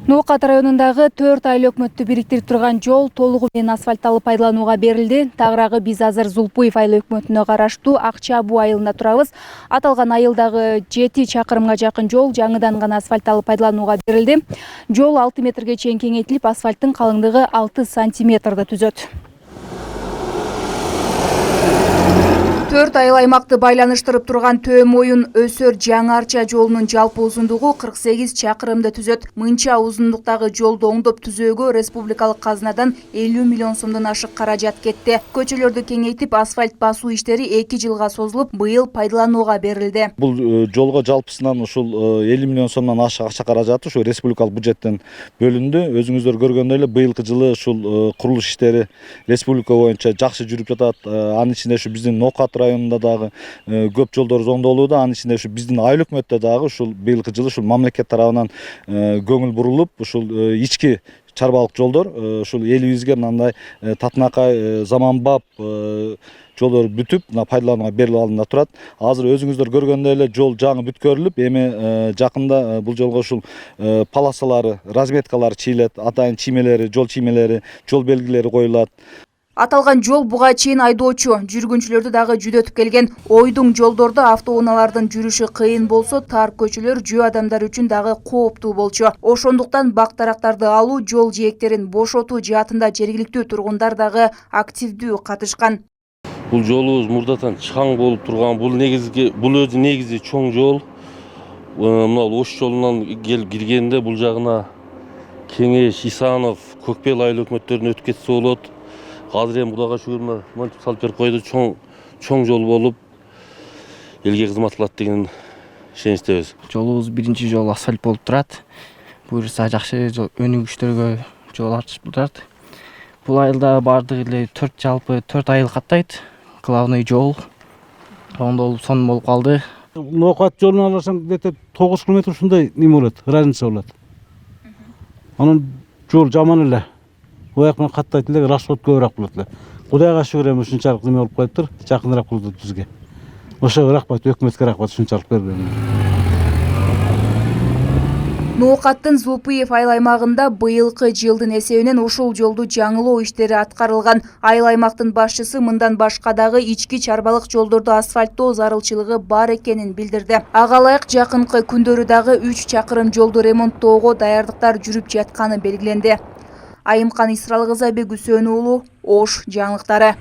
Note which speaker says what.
Speaker 1: Ноокат районундагы 4 айыл өкмөттү бириктирип турган жол толугу менен асфальтталып пайдаланууга берилди. Тагыраагы биз азыр Зулпуев айыл өкмөтүнө караштуу Ак Чабуу айылында турабыз. Аталган айылдагы 7 чакырымга жакын жол жаңыдан гана асфальтталып пайдаланууга берилди. Жол 6 метрге чейин кеңейтилип, асфальттын калыңдыгы 6 сантиметрди түзөт. 4 айыл аймакты байланыштырып турган Төө-Моюн Өсөр Жаңы Арча жолунун жалпы узундугу 48 чакырымды түзөт. Мынча узундуктагы жолду оңдоп түзөөгө республикалык казынадан 50 миллион сомдон ашык каражат кетти. Көчөлөрдү кеңейтип, асфальт басуу иштери 2 жылга созулуп, быйыл пайдаланууга берилди.
Speaker 2: Бул жолго жалпысынан ушул 50 миллион сомдон ашык акча каражаты ушу республикалык бюджеттен бөлүндү. Өзүңүздөр көргөндөй эле быйылкы жылы ушул курулуш иштери республика боюнча жакшы жүрүп жатат. Анын ичинде ушу биздин Ноокат районунда дагы көп жолдор оңдолууда. Анын ичинде ушу биздин айыл өкмөттө дагы ушул быйылкы жылы ушул мамлекет тарабынан көңүл бурулуп, ушул ички чарбалык жолдор ушул элибизге мындай Татынакай, Заманбап жолдор бүтүп, пайдаланууга берилип алынып турат. Азыр өзүңүздөр көргөндөй эле жол жаңы бүткөрүлүп, эми жакында бул жолго ушул полосалары, разметкалары чийилет, атайын чиймелери, жол белгилери коюлат.
Speaker 1: Аталган жол буга чейин айдоочу, жүргүнчүлөрдү дагы жүдөтүп келген. Ойдуң жолдордо автоунаалардын жүрүшү кыйын болсо, тар көчөлөр жөө адамдар үчүн дагы кооптуу болчу. Ошондуктан бак-дарактарды алуу, жол жээктерин бошотуу жаатында жергиликтүү тургундар дагы активдүү катышкан.
Speaker 3: Бул жолубуз мурдатан чаң болуп турган. Бул өзү негизи чоң жол. Мына Ош жолунан келип киргенде бул жагына Кеңеш, Исанов, Көкпел айыл өкмөттөрүнөн өтүп кетсе болот. Азыр эми Кудайга шүгүр мынтип салып берип койду. Чоң жол болуп элге кызмат кылат деген ишеничтебиз.
Speaker 4: Жолубуз биринчи жол асфальт болуп турат. Буюрса жакшы өнүгүштөргө жол ачып турат. Бул айылда бардыгы эле жалпы 4 айыл каттайт. Главный жол оңдолуп сонун болуп калды.
Speaker 5: Ноокат жолун алсаң где-то 9 километр ушундай неме болот, разница болот. Анын жол жаман эле. Ояк менен каттайт эле, расход көбүрөөк болот эле. Кудайга шүгүр эми ушунчалык неме болуп коюптур, жакыныраак болду бизге. Ошого рахмат, өкмөткө рахмат ушунчалык берген.
Speaker 1: Ноокаттын Зулпуев айыл аймагында быйылкы жылдын эсебинен ушул жолду жаңылоо иштери аткарылган. Айыл аймактын башчысы мындан башка дагы ички чарбалык жолдорду асфальттоо зарылчылыгы бар экенин билдирди. Ага ылайык жакынкы күндөрү дагы 3 чакырым жолду ремонттоого даярдыктар жүрүп жатканы белгиленди. Айымкан Исралгызы, Бек Үсөнүү уулу, Ош жаңылыктары.